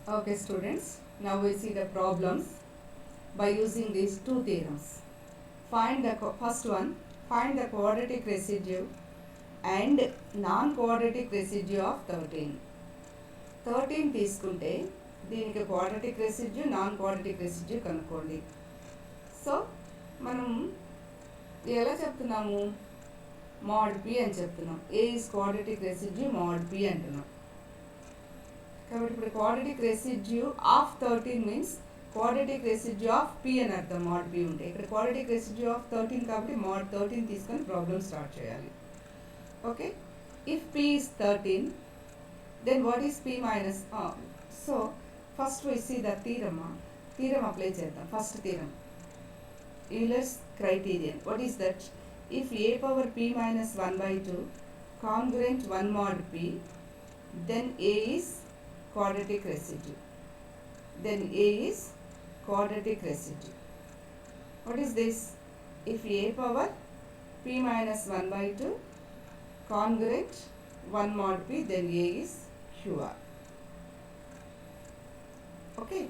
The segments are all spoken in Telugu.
Okay students, now we see the problems by using these two theorems. First one, find the quadratic residue and non-quadratic residue of 13. 13 తీసుకుంటే దీనికి quadratic residue, non-quadratic residue కనుక్కోండి. సో మనం ఎలా చెప్తున్నాము, mod p అని చెప్తున్నాం. A is quadratic residue mod p అంటున్నాం. కాబట్టి ఇప్పుడు quadratic residue of 13 means quadratic residue of p అని అర్థం. mod p ఉంటే ఇక్కడ quadratic residue of 13 కాబట్టి mod 13 తీసుకొని ప్రాబ్లం స్టార్ట్ చేయాలి. Okay, if p is 13 then what is p minus so first we see the theorem apply చేద్దాం. First theorem, Euler's criterion. What is that? If a power p minus 1 by 2 congruent 1 mod p, then a is quadratic residue. Then a is quadratic residue. What is this? If a power p minus 1 by 2 congruent 1 mod p, then a is QR. Okay,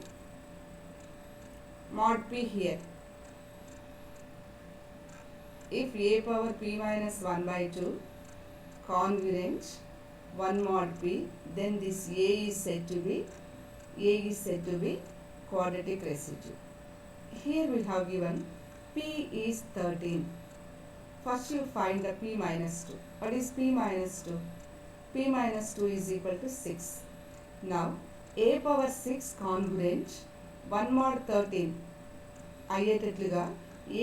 mod p here. If a power p minus 1 by 2 congruent 1 mod p, then this a is said to be quadratic residue. Here we have given p is 13. First you find the p minus 2. What is p minus 2? p minus 2 is equal to 6. Now a power 6 congruent 1 mod 13 అయ్యేటట్లుగా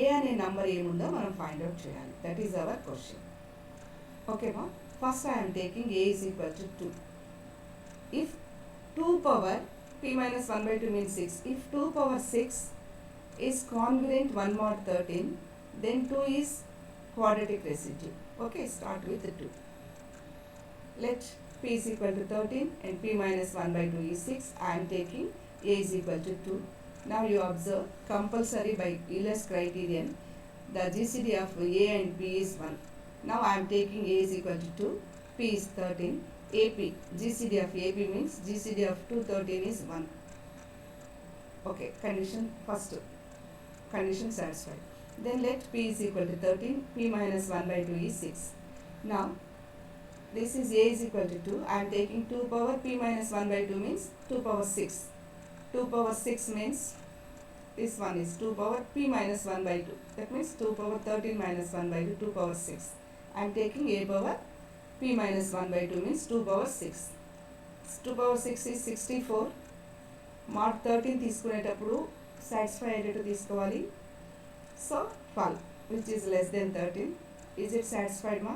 ఏ అనే నంబర్ ఏముందో మనం ఫైండ్ అవుట్ చేయాలి. That is our question. ఓకేమా, first I'm taking a is equal to 2. If 2 power p minus 1 by 2 means 6. If 2 power 6 is congruent 1 mod 13, then 2 is quadratic residue. Okay, start with 2. Let p is equal to 13 and p minus 1 by 2 is 6. I am taking a is equal to 2. Now you observe, compulsory by Euler's criterion, the GCD of a and p is 1. Now I am taking a is equal to 2, p is 13, AP, GCD of AP means GCD of 213 is 1. Okay, first condition satisfied. Then let p is equal to 13, p minus 1 by 2 is 6. Now this is a is equal to 2. I am taking 2 power p minus 1 by 2 means 2 power 6. 2 power 6 means this one is 2 power p minus 1 by 2. That means 2 power 13 minus 1 by 2, 2 power 6. I am taking a power p minus 1 by 2 means 2 power 6. 2 power 6 is 64. mod 13 తీసుకునేటప్పుడు సాటిస్ఫై అయ్యేటట్టు తీసుకోవాలి. So 12 which is less than 13. Is it satisfied ma?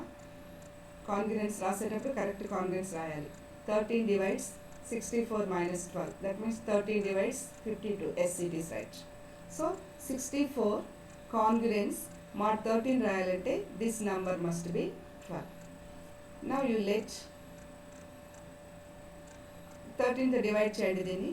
Congruence రాసేటప్పుడు కరెక్ట్ కాంగ్రెన్స్ రాయాలి. 13 divides 64 minus 12. That means 13 divides 52. Yes, it is right. So 64 congruence mod 13 రాయాలంటే this number must be 12. Now you let 13 to divide చేయండి దీన్ని.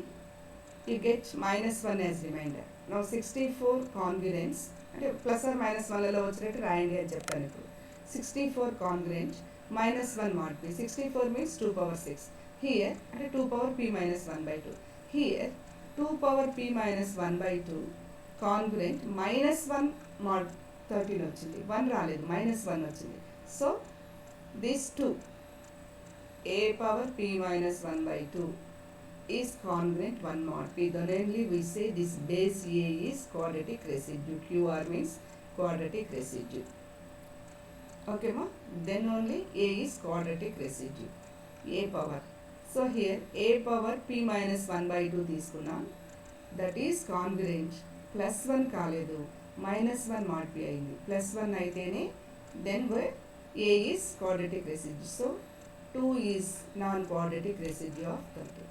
You get minus 1 as remainder. Now 64 congruence అంటే ప్లస్ ఆర్ మైనస్ 1లలో వచ్చినట్టు రాయండి అని చెప్తాను ఇప్పుడు. 64 congruent minus 1 mod p. 64 means 2 power 6. Here అంటే 2 power p minus 1 by 2. Here 2 power p minus 1 by 2 congruent minus 1 mod 13 వచ్చింది. 1 రాలేదు, minus 1 వచ్చింది. So this 2 a power p minus 1 by 2 is congruent 1 mod p. Then only we say this base a is quadratic residue. QR means quadratic residue. Okay ma? Then only a is quadratic residue. A power. So here a power p minus 1 by 2 తీసుకున్నాం. That is congruent. Plus 1 కాలేదు, minus 1 mod p అయింది. Plus 1 అయితేనే then a is quadratic residue. So 2 is non-quadratic residue of 13.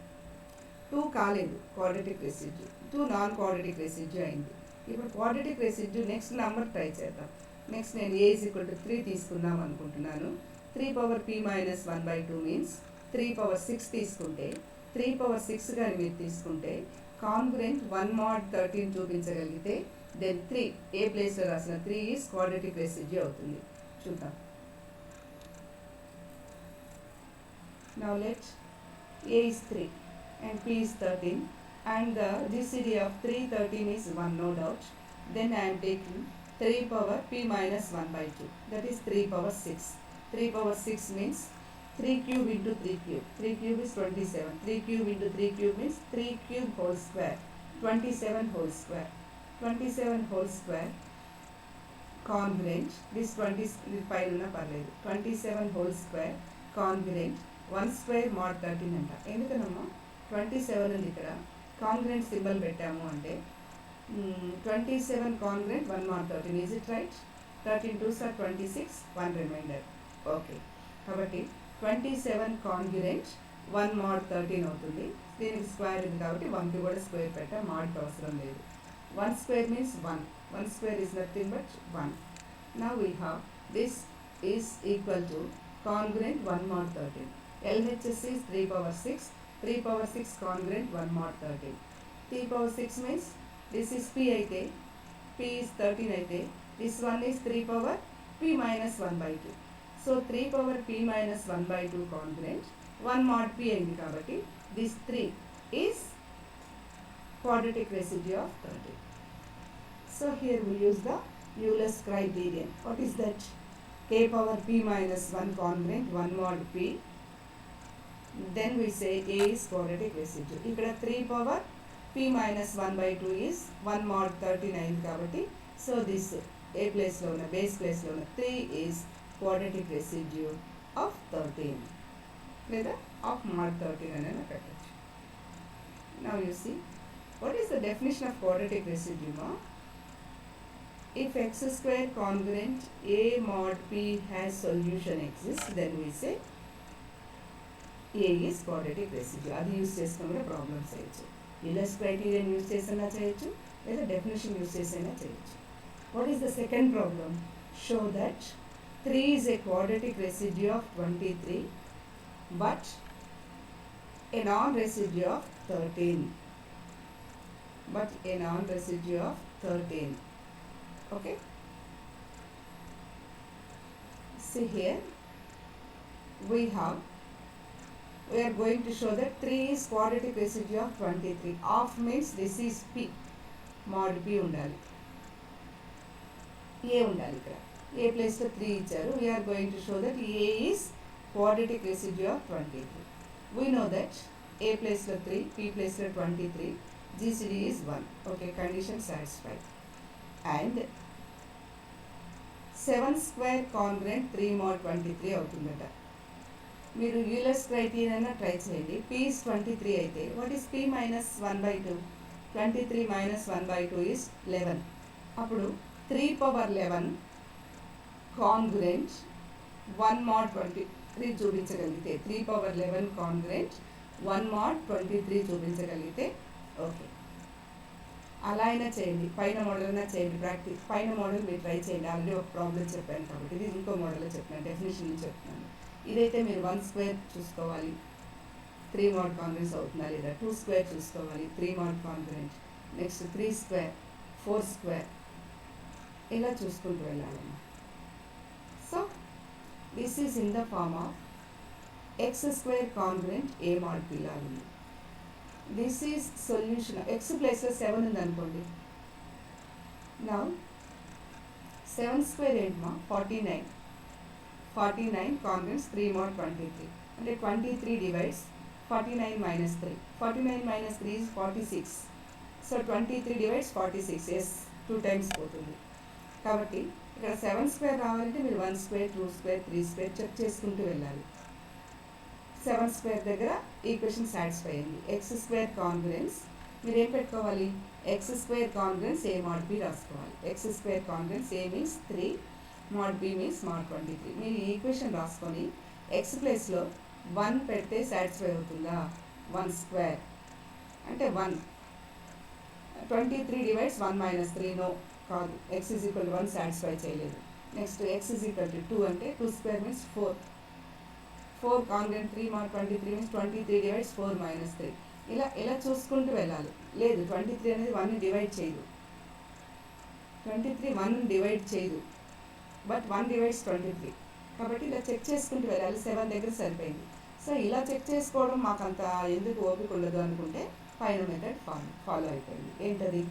2 కాలేదు, quadratic residue. 2 non-quadratic residue అయింది. ఇప్పుడు quadratic residue next number try చేద్దాం. నెక్స్ట్ నేను a is equal to 3 తీసుకుందాం అనుకుంటున్నాను. 3 power p minus 1 by 2 means 3 power 6 తీసుకుంటే 3 power 6 కానీ మీరు తీసుకుంటే కాంగ్రుయెంట్ 1 mod 13 చూపించగలిగితే దెన్ 3 ఏ ప్లేస్లో రాసిన 3 ఈజ్ క్వాడ్రాటిక్ రెసిడ్యూ అవుతుంది. చూద్దాం. Now let A is 3. and P is 13, and the GCD of 313 is 1, no doubt. Then I am taking 3 power P minus 1 by 2, that is 3 power 6. 3 power 6 means 3 cube into 3 cube. 3 cube is 27. 3 cube into 3 cube means 3 cube whole square. 27 whole square. 27 whole square congruent. This 20 pile una parledu. 27 whole square congruent 1 square mod 13 anta. Endukanamma 27 ఉంది ఇక్కడ congruent symbol పెట్టాము అంటే 27 congruent 1 mod 13. Is it right? 13 2s are 26, 1 remainder. Okay. కాబట్టి 27 congruent 1 mod 13 అవుతుంది. దీనికి స్క్వేర్ ఉంది కాబట్టి 1కి కూడా స్క్వేర్ పెట్టా, మాడ్కి అవసరం లేదు. 1 square means 1. 1 square is nothing but 1. Now we have this is equal to congruent 1 mod 13. LHS is 3 power 6. 3 power 6 congruent 1 mod 13. 3 power 6 means this is P అయితే, P is 13 అయితే, this one is 3 power P minus 1 by 2. So 3 power P minus 1 by 2 congruent 1 mod P అయింది కాబట్టి this 3 is quadratic residue of 13. So here we use the Euler's criterion. What is that? K power P minus 1 congruent 1 mod P. Then we say A is quadratic residue. ఇక్కడ 3 power P minus 1 by 2 is 1 mod 39 కాబట్టి, so this A place లో ఉన్న base place లో ఉన్న 3 is quadratic residue of 13 లేదా of mod 13 అని పెట్టచ్చు. Now you see, what is the definition of quadratic residue? If x square congruent A mod P has solution exists, then we say A is quadratic residue. అది యూస్ చేసుకుని కూడా ప్రాబ్లమ్స్ చేయొచ్చు. Euler's criterion యూస్ చేసినా చేయొచ్చు, లేదా డెఫినేషన్ యూస్ చేసినా చేయొచ్చు. What is the second problem? Show that 3 is a quadratic residue of 23 but a non-residue of 13. But a non-residue of 13. Okay? See here, we are going to show that 3 is quadratic residue of 23. Of means this is P. Mod P ఉండాలి. A ఉండాలి ఇక్కడ. A place లో 3 ఇచ్చారు. We are going to show that A is quadratic residue of 23. We know that A place లో 3, P place లో 23, GCD is 1. Okay, condition satisfied. And 7 square congruent 3 mod 23 అవుతుందట. మీరు యూలర్స్ క్రైటీరియన్ ట్రై చేయండి. P is 23 అయితే, what is P minus 1 by 2? 23 minus 1 by 2 is 11. అప్పుడు 3 power 11 congruent 1 mod 23 చూపించగలిగితే, 3 power 11 congruent 1 mod 23 చూపించగలిగితే ఓకే, అలా అయినా చేయండి. పైన మోడల్ అయినా చేయండి. ప్రాక్టీస్ పైన మోడల్ మీరు ట్రై చేయండి. ఆల్రెడీ ఒక ప్రాబ్లం చెప్పాను కాబట్టి ఇది ఇంకో మోడల్లో చెప్తున్నాను, డెఫినేషన్ చెప్తున్నాను. ఇదైతే మీరు 1 స్క్వేర్ చూసుకోవాలి, 3 mod కాంగ్రెన్స్ అవుతుందా లేదా, 2 స్క్వేర్ చూసుకోవాలి, 3 mod congruent, next 3 square, 4 square, ఇలా చూసుకుంటూ వెళ్ళాలమ్మా. So this is in the form of x square congruent a mod p లాగా ఉంది. This is solution. ఎక్స్ ప్లేస్లో 7 ఉంది అనుకోండి. నా 7 స్క్వేర్ ఏంటమ్మా 49. 49 congruents 3 mod 23. అంటే 23 divides 49 minus 3. 49 minus 3 is 46. So 23 divides 46. Yes, 2 times పోతుంది. కాబట్టి ఇక్కడ 7 స్క్వేర్ రావాలంటే మీరు 1 స్క్వేర్, 2 స్క్వేర్, 3 స్క్వేర్ చెక్ చేసుకుంటూ వెళ్ళాలి. 7 స్క్వేర్ దగ్గర ఈక్వేషన్ సాటిస్ఫై అయింది. ఎక్స్ స్క్వేర్ కాంగ్రుయెన్స్ మీరు ఏం పెట్టుకోవాలి, x square congruence a mod b రాసుకోవాలి. X square congruence a means 3, mod b means mod 23. మీరు ఈ ఈక్వేషన్ రాసుకొని ఎక్స్ ప్లేస్లో 1 పెడితే సాటిస్ఫై అవుతుందా? 1 స్క్వేర్ అంటే 1. 23 డివైడ్స్ 1 minus 3 నో కాదు, x is equal to 1 satisfy చేయలేదు. Next x is equal to 2 అంటే 2 square means 4. 4 congruent 3 mod 23 means 23 divides 4 minus 3. ఇలా చూసుకుంటూ వెళ్ళాలి. లేదు 23 అనేది 1ని డివైడ్ చేయదు. 23 1ని డివైడ్ చేయదు, బట్ 1 డివైడ్స్ 23. కాబట్టి ఇలా చెక్ చేసుకుంటూ వెళ్ళాలి. 7 దగ్గర సరిపోయింది. సో ఇలా చెక్ చేసుకోవడం మాకు అంత ఎందుకు ఓపిక ఉండదు అనుకుంటే పైన మెథడ్ ఫాలో అయిపోయింది. ఏంటది?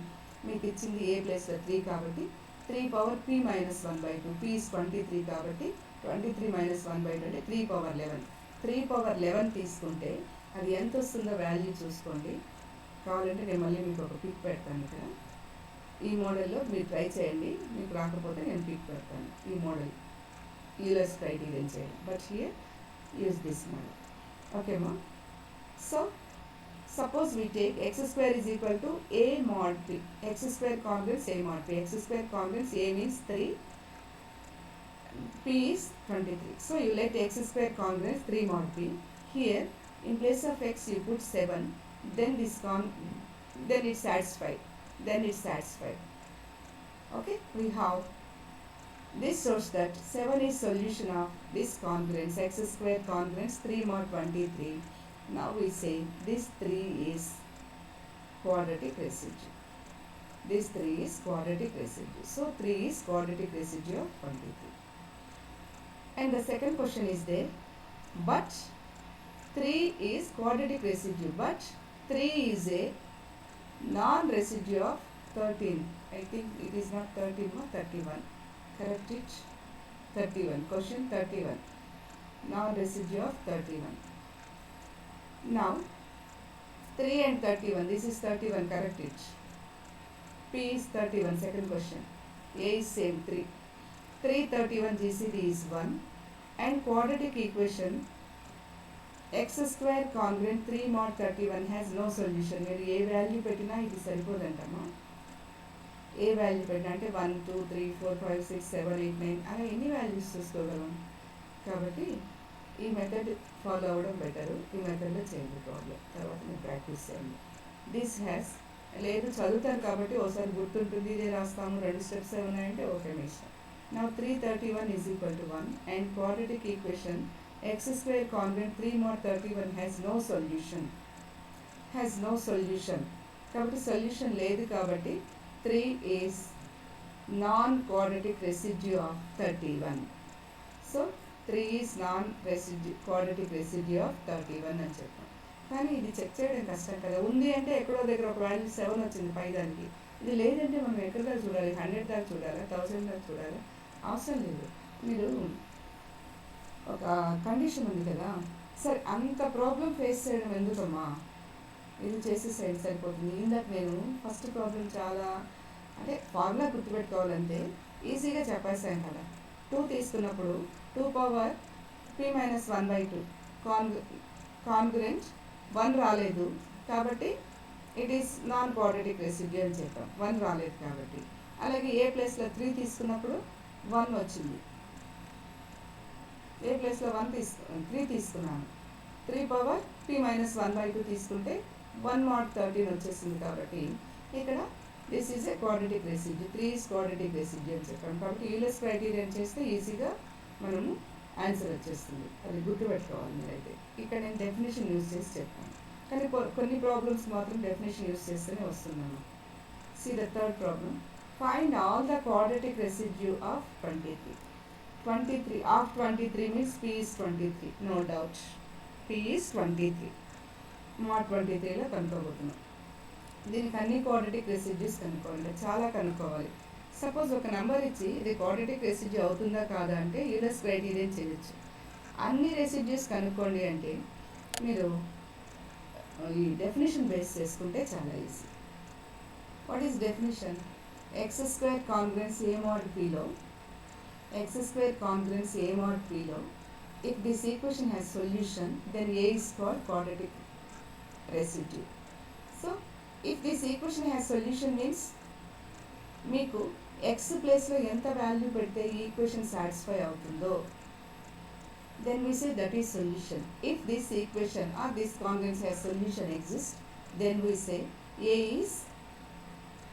మీకు ఇచ్చింది ఏ ప్లేస్లో 3 కాబట్టి 3 power p minus 1/2, p is 23 కాబట్టి 23 మైనస్ 1/2 అంటే 3 పవర్ 11. 3 పవర్ 11 తీసుకుంటే అది ఎంత వస్తుందో వాల్యూ చూసుకోండి. కావాలంటే నేను మళ్ళీ మీకు ఒక పిక్ పెడతాను ఇక్కడ. ఈ మోడల్లో మీరు ట్రై చేయండి, మీకు రాకపోతే నేను పిక్ పెడతాను. ఈ మోడల్ యూలర్స్ క్రైటీరియన్ చేయండి, but here use this model. Okay మా? సో suppose we take x square is equal to a mod p. X square congruence a mod p. X square congruence a means 3, p is 23. So you let x square congruence 3 mod p. Here in place of x you put 7. Then then it's satisfied. Okay, we have this shows that 7 is solution of this congruence, x square congruence 3 mod 23. Now we say this 3 is quadratic residue. This 3 is quadratic residue. So 3 is quadratic residue of 23. And the second question is there, but 3 is quadratic residue, but 3 is a non-residue of 13. I think it is not 13 or 31. Correct it? 31. Question 31. Non-residue of 31. Now 3 and 31, this is 31, correct it. P is 31, second question. A is same 3. 3 31 GCD is 1 and quadratic equation x square congruent 3 mod 31 has no solution. మీరు ఏ వాల్యూ పెట్టినా ఇది సరిపోదంటమ్మా. ఏ వాల్యూ పెట్టినా అంటే 1 2 3 4 5 6 7 8 9 అలా ఎన్ని వాల్యూస్ చూసుకోగలం. కాబట్టి ఈ మెథడ్ ఫాలో అవ్వడం బెటరు. ఈ మెథడ్లో చేయండి ప్రాబ్లం, తర్వాత మీరు ప్రాక్టీస్ చేయండి. దిస్ హ్యాస్ లేదు చదువుతారు కాబట్టి ఒకసారి గుర్తుంటుంది, ఇదే రాస్తాము, 2 స్టెప్స్ ఉన్నాయంటే ఓకే మీ ఇష్టం. Now 331 is equal to 1 and quadratic equation x square congruent 3 mod 31 has no solution. కాబట్టి సొల్యూషన్ లేదు కాబట్టి 3 is non-quadratic residue of 31. So 3 is non-quadratic residue of 31 అని చెప్పాం. కానీ ఇది చెక్ చేయడం కష్టం కదా. ఉంది అంటే ఎక్కడో దగ్గర ఒక వాల్యూ 7 వచ్చింది పై దానికి. ఇది లేదంటే మనం ఎక్కడ దాకా చూడాలి? 100 దాకా చూడాలా, 1000 దాకా చూడాలా? అవసరం లేదు. మీరు ఒక కండిషన్ ఉంది కదా, సరే అంత ప్రాబ్లం ఫేస్ చేయడం ఎందుకమ్మా, ఇది చేసేసైడ్ సరిపోతుంది. ఇందాక నేను ఫస్ట్ ప్రాబ్లం చాలా అంటే ఫార్ములా గుర్తుపెట్టుకోవాలంటే ఈజీగా చెప్పేసాను కదా. 2 తీసుకున్నప్పుడు 2 పవర్ p మైనస్ 1/2 కాంగ్రుయెంట్ 1 రాలేదు కాబట్టి it is non quadratic residue అని చెప్పాం. 1 రాలేదు కాబట్టి. అలాగే ఏ ప్లేస్లో 3 తీసుకున్నప్పుడు 1 వచ్చింది. ఏ ప్లేస్లో 3 తీసుకున్నాను. 3 పవర్ p మైనస్ 1/2 తీసుకుంటే 1 mod 13 వచ్చేసింది కాబట్టి ఇక్కడ this is a quadratic residue. 3 is quadratic residue అని చెప్పాం. కాబట్టి యూలర్స్ క్రైటీరియన్ చేస్తే ఈజీగా మనము ఆన్సర్ వచ్చేస్తుంది. అది గుర్తుపెట్టుకోవాలి మీరైతే. ఇక్కడ నేను డెఫినేషన్ యూజ్ చేసి చెప్పాను, కానీ కొన్ని ప్రాబ్లమ్స్ మాత్రం డెఫినేషన్ యూజ్ చేస్తేనే వస్తున్నాను. See the third problem. Find all the quadratic residue of 23. 23 of 23 means p is 23. No doubt. p is 23. mod 23లో కనుక్కోబోతున్నాం. దీనికి అన్ని క్వాడ్రాటిక్ రెసిడ్యూస్ కనుక్కోవాలి, చాలా కనుక్కోవాలి. సపోజ్ ఒక నెంబర్ ఇచ్చి ఇది క్వాడ్రాటిక్ రెసిడ్యూ అవుతుందా కాదా అంటే యూలర్స్ క్రైటీరియన్ చేయొచ్చు. అన్ని రెసిడ్యూస్ కనుక్కోండి అంటే మీరు ఈ డెఫినేషన్ బేస్ చేసుకుంటే చాలా easy. What is definition? X square congruence a mod pలో if this equation has solution then A is called quadratic residue. So if this equation has solution means మీకు x ప్లేస్లో ఎంత వాల్యూ పెడితే ఈ ఈక్వేషన్ సాటిస్ఫై అవుతుందో then we say that is solution. If this equation or this congruence has solution exists, then we say A is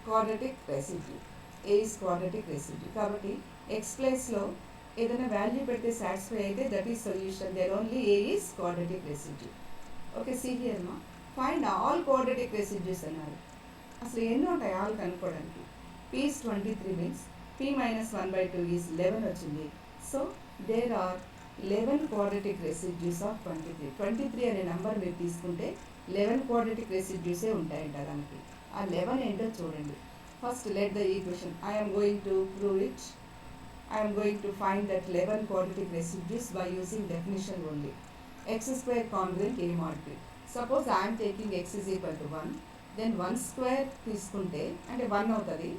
quadratic residue. కాబట్టి x ప్లేస్లో ఏదైనా వాల్యూ పెడితే సాటిస్ఫై అయితే that is solution. Then only A is quadratic residue. Okay, see here మా. ఫైండ్ ఆల్ క్వాడ్రాటిక్ రెసిడ్యూస్ అన్నారు. అసలు ఎన్ని ఉంటాయి ఆల్ కనుక్కోవడానికి? p is 23 means p minus 1/2 is 11 వచ్చింది. So there are 11 quadratic residues of 23. 23 అనే నెంబర్ మీరు తీసుకుంటే 11 క్వాడ్రటిక్ రెసిడ్యూసే ఉంటాయంట దానికి. ఆ 11 ఏంటో చూడండి. First let the equation. I am going to prove it. I am going to find that 11 quadratic residues by using definition only. X square congruent A mod B. Suppose I am taking x is equal to 1. Then 1 square తీసుకుంటే అంటే 1 అవుతుంది.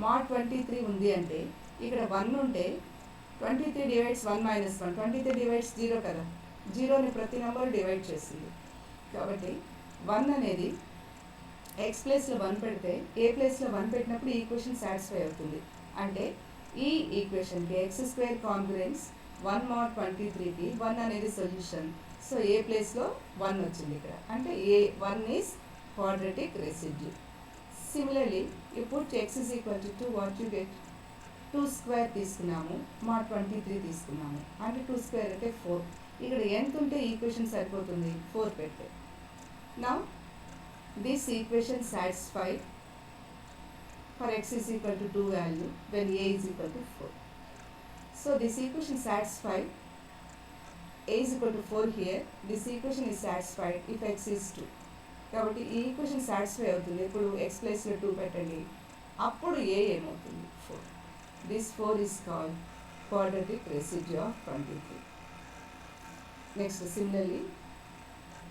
mod 23 ఉంది అంటే ఇక్కడ 1 ఉంటే 23 డివైడ్స్ 1 మైనస్ 1. 23 డివైడ్స్ 0 కదా. 0ని ప్రతి నెంబర్ డివైడ్ చేస్తుంది. కాబట్టి 1 అనేది x ప్లేస్లో 1 పెడితే ఏ ప్లేస్లో 1 పెట్టినప్పుడు ఈ ఈక్వేషన్ సాటిస్ఫై అవుతుంది. అంటే ఈ ఈక్వేషన్కి ఎక్స్ స్క్వేర్ కాంగ్రుయెన్స్ 1 mod 23కి 1 అనేది సొల్యూషన్. సో ఏ ప్లేస్లో 1 వచ్చింది ఇక్కడ. అంటే ఏ 1 is quadratic residue. Similarly you put X is equal to 2, what you get? 2 square తీసుకున్నాము, mod 23 తీసుకున్నాము. అంటే 2 స్క్వేర్ అంటే 4. ఇక్కడ ఎంత ఉంటే ఈక్వేషన్ సరిపోతుంది? 4 పెట్టే. Now this equation satisfied for x is equal to 2 value when a is equal to 4. So this equation satisfied, a is equal to 4 here. This equation is satisfied if x is 2. కాబట్టి ఈ ఈక్వేషన్ సాటిస్ఫై అవుతుంది. ఇప్పుడు x ప్లేస్లో 2 పెట్టండి, అప్పుడు a ఏమవుతుంది? 4. This 4 is called quadratic residue of 23. Next similarly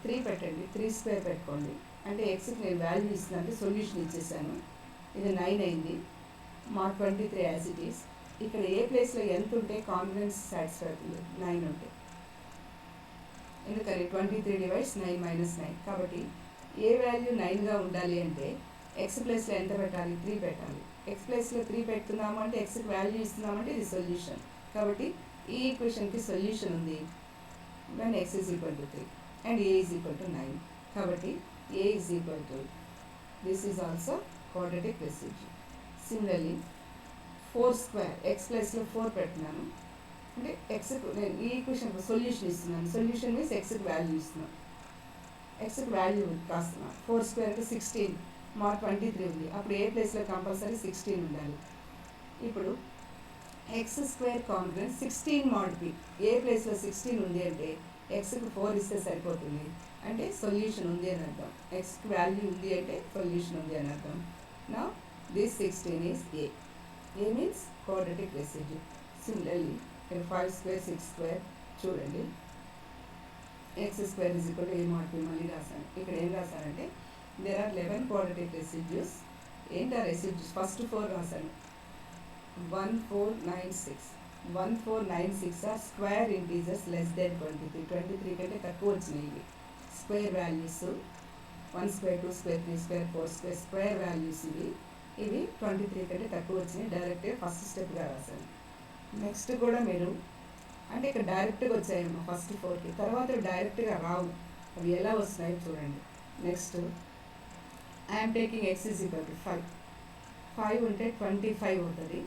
3 పెట్టండి, 3 స్క్వేర్ పెట్టుకోండి. అంటే xకి నేను వాల్యూ ఇస్తున్నాను, అంటే సొల్యూషన్ ఇచ్చేసాను. ఇది 9 అయింది. mod 23 as it is. ఇక్కడ ఏ ప్లేస్లో ఎంత ఉంటే కాన్ఫిడెన్స్ సాటిస్ఫై అవుతుంది? 9 ఉంటే. ఎందుకని 23 డివైడ్స్ 9 మైనస్ 9. కాబట్టి ఏ వాల్యూ 9గా ఉండాలి అంటే ఎక్స్ ప్లేస్లో ఎంత పెట్టాలి? 3 పెట్టాలి. ఎక్స్ ప్లేస్లో 3 పెడుతున్నాము అంటే ఎక్స్కి వాల్యూ ఇస్తున్నామంటే ఇది సొల్యూషన్. కాబట్టి ఈ ఈక్వేషన్కి సొల్యూషన్ ఉంది when x is equal to 3 and a is equal to 9. కాబట్టి a is equal to, this is also quadratic residue. Similarly 4 square, X ప్లస్లో 4 పెట్టినాను అంటే ఎక్స్కి నేను ఈ ఈక్వేషన్ సొల్యూషన్ ఇస్తున్నాను. సొల్యూషన్ మీన్స్ ఎక్స్కి వాల్యూ ఇస్తున్నాను, ఎక్స్కి వాల్యూ రాస్తున్నాను. 4 స్క్వేర్ అంటే 16, mod 23 ఉంది. అప్పుడు ఏ ప్లేస్లో కంపల్సరీ 16 ఉండాలి. ఇప్పుడు ఎక్స్ స్క్వేర్ కాంగ్రుయెంట్ 16 mod b. ఏ ప్లేస్లో 16 ఉంది అంటే ఎక్స్కి 4 ఇస్తే సరిపోతుంది. అంటే సొల్యూషన్ ఉంది అని అర్థం. ఎక్స్కి వాల్యూ ఉంది అంటే సొల్యూషన్ ఉంది అని అర్థం. Now this 16 is a. A means quadratic residue. Similarly, 5 square, 6 square చూడండి. x square is equal to a mod b మళ్ళీ రాశాను. ఇక్కడ ఏం రాశానంటే there are 11 quadratic residues. ఏంటి ఆ రెసిడ్యూస్? ఫస్ట్ 4 రాశాను. 1, 4, 9, 6. 1, 4, 9, 6 are square integers less than 23. 23 కంటే తక్కువ వచ్చినాయి ఇవి. Square values 1 square, 2 square, 3 square, 4 square square values ఇవి 23 కంటే తక్కువ వచ్చినాయి. డైరెక్ట్గా ఫస్ట్ స్టెప్గా రాశాను. నెక్స్ట్ కూడా మీరు అంటే ఇక్కడ డైరెక్ట్గా వచ్చాయమ్మా ఫస్ట్ 4కి, తర్వాత డైరెక్ట్గా రావు. అవి ఎలా వస్తున్నాయో చూడండి. Next I'm taking X is equal to 5. 5 ఉంటే 25 అవుతుంది,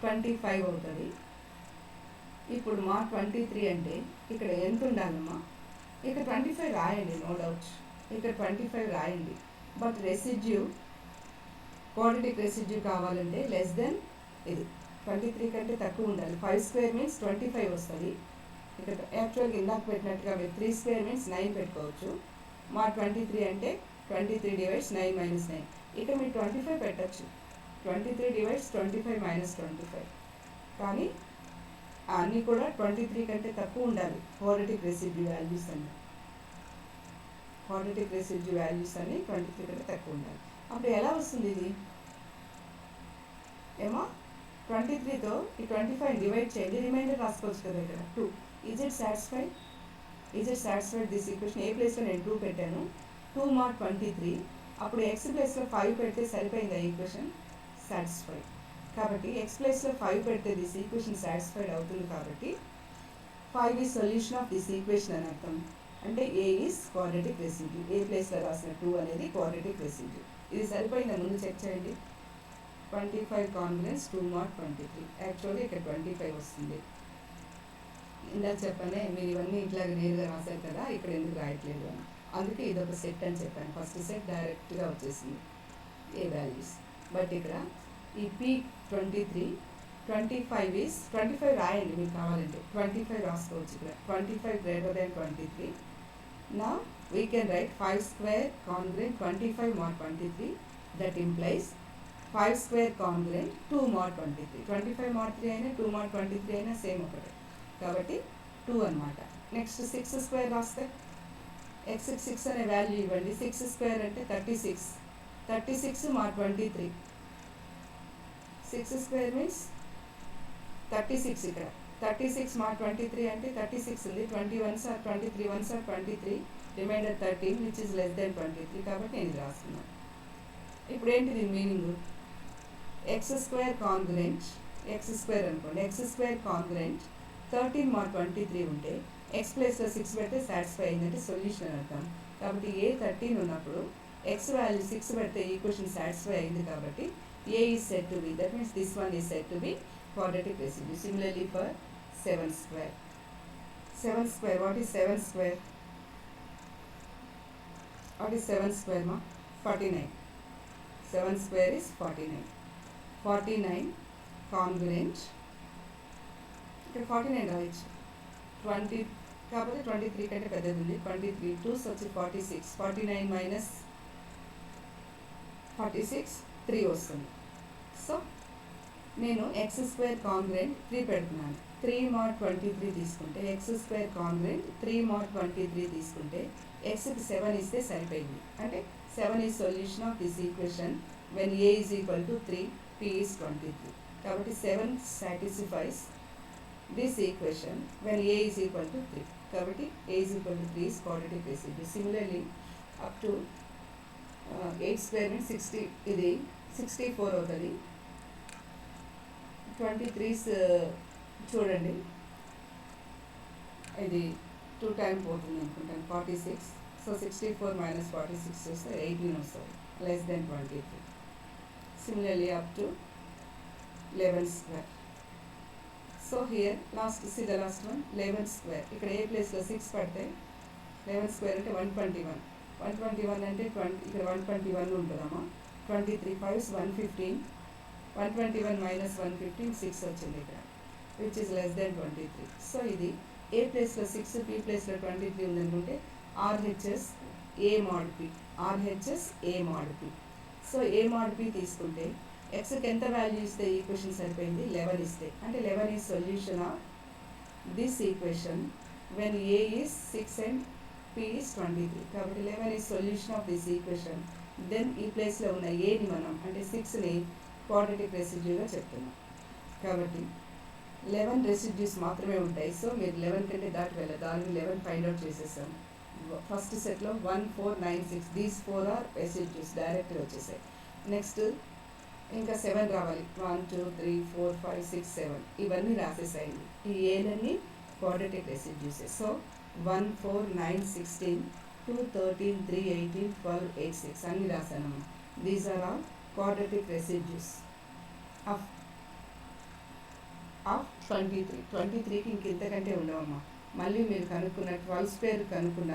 25 అవుతుంది. ఇప్పుడు మా 23 అంటే ఇక్కడ ఎంత ఉండాలమ్మా? ఇక్కడ 25 రాయండి, నో డౌట్. ఇక్కడ 25 రాయండి. బట్ రెసిడ్యూ, క్వాడ్రటిక్ రెసిడ్యూ కావాలంటే లెస్ దెన్ ఇది 23 కంటే తక్కువ ఉండాలి. 5 స్క్వేర్ మీన్స్ 25 వస్తుంది. ఇక్కడ యాక్చువల్గా ఇందాక పెట్టినట్టుగా మీరు 3 స్క్వేర్ మీన్స్ 9 పెట్టుకోవచ్చు. మా 23 అంటే 23 డివైడ్స్ 9 మైనస్ 9. ఇక్కడ మీరు 25 పెట్టచ్చు. 23 డివైడ్స్ 25 మైనస్ 25. కానీ అన్నీ కూడా 23 కంటే తక్కువ ఉండాలి. క్వాడ్రటిక్ రెసిడ్యూ వాల్యూస్ అన్నీ, క్వాడ్రటిక్ రెసిడ్యూ వాల్యూస్ అన్నీ 23 కంటే తక్కువ ఉండాలి. అప్పుడు ఎలా వస్తుంది ఇది? ఏమో 23తో ఈ 25 డివైడ్ చేయండి, రిమైండర్ రాసుకోవచ్చు కదా ఇక్కడ 2. Is it satisfied? Is it satisfied this equation? A ప్లేస్లో నేను 2 పెట్టాను, 2 mod 23. అప్పుడు ఎక్స్ ప్లేస్లో 5 పెడితే సరిపోయింది ఆ ఈక్వేషన్? సాటిస్ఫైడ్. కాబట్టి ఎక్స్ ప్లేస్లో 5 పెడితే దిస్ ఈక్వేషన్ సాటిస్ఫైడ్ అవుతుంది. కాబట్టి 5 is solution of this equation అని అర్థం. అంటే ఏ ఈజ్ క్వాడ్రటిక్ రెసిడ్యూ. ఏ ప్లేస్లో రాసిన 2 అనేది క్వాడ్రటిక్ రెసిడ్యూ. ఇది సరిపోయిందా? ముందు చెక్ చేయండి. 25 కాన్ఫిడెన్స్ 2 mod 23. యాక్చువల్గా ఇక్కడ 25 వస్తుంది. ఇందాక చెప్పానే మీరు ఇవన్నీ ఇట్లా నేరుగా రాశారు కదా, ఇక్కడ ఎందుకు రాయట్లేదు అని. అందుకే ఇది ఒక సెట్ అని చెప్పాను. ఫస్ట్ సెట్ డైరెక్ట్గా వచ్చేసింది ఏ వాల్యూస్. బట్ ఇక్కడ ఈ P23 25 రాయండి మీకు కావాలంటే 25 రాసుకోవచ్చు ఇక్కడ 25 greater than 23. Now we can write 5 square congruent 25 mod 23. That implies 5 square congruent 2 mod 23. 25 mod 3 అయినా 2 mod 23 అయినా సేమ్ ఒకటే కాబట్టి 2 అన్నమాట. నెక్స్ట్ 6 స్క్వేర్ రాస్తే x 6 అనే వాల్యూ ఇవ్వండి. 6 స్క్వేర్ అంటే 36 mod 23. 6 స్క్వేర్ మీన్స్ 36 ఇక్కడ 36 mod 23 అంటే 36 ఉంది. 21s are 23 1s are 23 remainder 13 which is less than 23 కాబట్టి నేను ఇది రాస్తున్నాను. ఇప్పుడు ఏంటి దీని meaning? X square congruent x square అనుకోండి. ఎక్స్ స్క్వేర్ కాంగ్రెంట్ 13 mod 23 ఉంటే ఎక్స్ ప్లేస్లో 6 పెడితే సాటిస్ఫై అయిందంటే సొల్యూషన్ అని అర్థం. కాబట్టి ఏ 13 ఉన్నప్పుడు ఎక్స్ వాల్యూ 6 పెడితే ఈక్వేషన్ సాటిస్ఫై అయింది కాబట్టి a is set to b, that means this one is set to b quadratic residue. Similarly for 7 square. 7 square, what is 7 square? What is 7 square ma? 49. 7 square is 49. 49 congruent. ఇక్కడ 49 రాయొచ్చు. 20 కాకపోతే 23 కంటే పెద్దది ఉంది. 23 2 వచ్చి 46. 49 మైనస్ 46 3 వస్తుంది. సో నేను ఎక్స్ స్క్వేర్ కాంగ్రెంట్ 3 పెడుతున్నాను. 3 mod 23 తీసుకుంటే ఎక్స్ స్క్వేర్ కాంగ్రెంట్ 3 mod 23 తీసుకుంటే ఎక్స్కి 7 ఇస్తే సరిపోయింది. అంటే 7 is solution of this equation when A is equal to 3 p is 23. కాబట్టి 7 satisfies this equation when A is equal to 3. కాబట్టి a is equal to 3 is quadratic residue. Similarly up to 8 square means 60, ఇది 64 అవుతుంది. 23s చూడండి, ఇది 2 టైమ్ పోతుంది అనుకుంటాను 46. సో 64 మైనస్ 46 చేస్తే 18 వస్తుంది, less than 23. Similarly up to 11 square. So here last see the last one 11 square. ఇక్కడ ఏ ప్లేస్లో 6 పడితే 11 స్క్వేర్ అంటే 121. 121 అంటే 20, ఇక్కడ 121 ఉంటుందమ్మా. 23 5 115. 121 మైనస్ 115 6 వచ్చింది ఇక్కడ, which is less than 23. So ఇది ఏ ప్లేస్లో 6 బి ప్లేస్లో 23 ఉందనుకుంటే ఆర్హెచ్ఎస్ ఏ mod పి, ఆర్హెచ్ఎస్ ఏ mod పి. సో ఏ mod పి తీసుకుంటే ఎక్స్కి ఎంత వాల్యూ ఇస్తే ఈక్వేషన్ సరిపోయింది? 11 ఇస్తే. అంటే 11 is solution of this equation when A is 6 and P is 23. కాబట్టి 11 is solution of this equation. Then ఈ ప్లేస్లో ఉన్న ఏని మనం అంటే 6ని క్వాడ్రాటిక్ రెసిడ్యూగా చెప్తున్నాం. కాబట్టి 11 రెసిడ్యూస్ మాత్రమే ఉంటాయి. సో మీరు 11 కంటే దాటి వెళ్ళదు. దాన్ని 11 ఫైండ్ అవుట్ చేసేసాం. ఫస్ట్ సెట్లో 1 4 9 6 దీస్ 4 ఆర్ రెసిడ్యూస్ డైరెక్ట్గా వచ్చేసాయి. నెక్స్ట్ ఇంకా 7 రావాలి. 1 2 3 4 5 6 7 ఇవన్నీ రాసేసాయండి. ఈ ఏలన్నీ క్వాడ్రాటిక్ రెసిడ్యూస్. సో 1 4 9 16 2 13 3 18 12 8 6 అన్నీ రాసాను. These are all quadratic residues of 23. 23కి ఇంకెంతకంటే ఉండవమ్మా. మళ్ళీ మీరు కనుక్కున్న 12 స్క్వేర్ కనుక్కున్న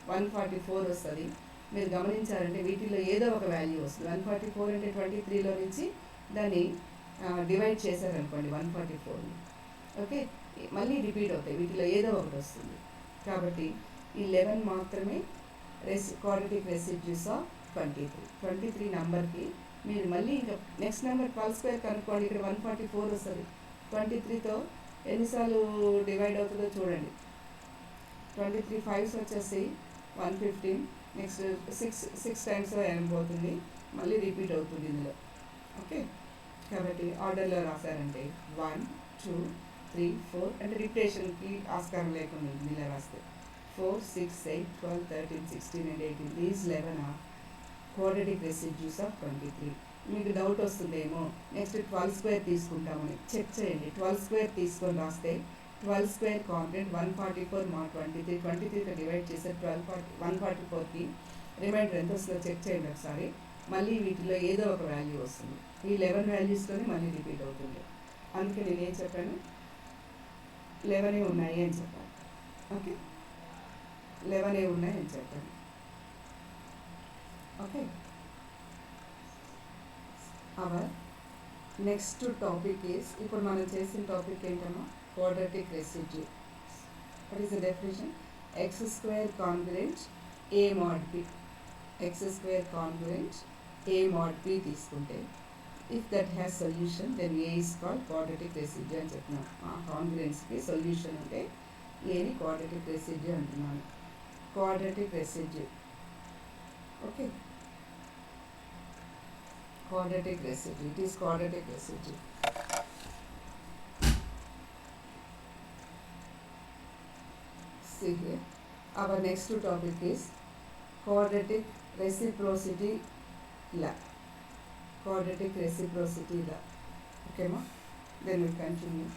144 వస్తుంది. మీరు గమనించారంటే వీటిలో ఏదో ఒక వాల్యూ వస్తుంది. 144 అంటే 23లో నుంచి దాన్ని డివైడ్ చేశారనుకోండి 144ని. ఓకే, మళ్ళీ రిపీట్ అవుతాయి. వీటిలో ఏదో ఒకటి వస్తుంది. కాబట్టి ఈ 11 మాత్రమే క్వాడ్రాటిక్ రెసిడ్యూస్ ఆఫ్ 23 నెంబర్కి మీరు మళ్ళీ ఇంకా నెక్స్ట్ నెంబర్ 12 స్క్వేర్ కనుక్కోండి. ఇక్కడ 144 వస్తుంది. 23తో ఎన్నిసార్లు డివైడ్ అవుతుందో చూడండి. 23 5s వచ్చేసి 115. నెక్స్ట్ 6 టైమ్స్ పోతుంది, మళ్ళీ రిపీట్ అవుతుంది ఇందులో. ఓకే, కాబట్టి ఆర్డర్లో రాశారంటే 1 2 3 4 అంటే రిపిటేషన్కి ఆస్కారం లేకుండా ఇలా రాస్తే 4 6 8 12 13 16 and 18 these 11 are quadratic residues of 23. మీకు డౌట్ వస్తుందేమో నెక్స్ట్ 12 స్క్వేర్ తీసుకుంటామని చెక్ చేయండి. 12 స్క్వేర్ తీసుకొని రాస్తే 12 స్క్వేర్ కాంగ్రెంట్ 144 mod 23. 23తో డివైడ్ చేస్తే 144కి రిమైండర్ ఎంత వస్తుందో చెక్ చేయండి ఒకసారి. మళ్ళీ వీటిలో ఏదో ఒక వాల్యూ వస్తుంది. ఈ 11 వాల్యూస్లోనే మళ్ళీ రిపీట్ అవుతుంది. అందుకే నేను ఏం చెప్పాను, 11 ఉన్నాయి అని చెప్పాను. ఓకే, 11 ఉన్నాయి అని చెప్పాను. Okay, our next topic is, ఇప్పుడు మనం చేసిన టాపిక్ ఏంటమ్మా, quadratic residue. What is the definition? X square congruent a mod p. X square congruent a mod p తీసుకుంటే, if that has solution then a is called quadratic residue అని చెప్తున్నాను. ఆ కాంగ్రుయెంట్స్కి సొల్యూషన్ ఉంటే ఏని క్వాడ్రాటిక్ రెసిడ్యూ అంటున్నాను. Quadratic residue, okay, quadratic residue. It is quadratic residue. See here, our next topic is quadratic reciprocity law. Quadratic reciprocity law. Okay, ma? Then we continue.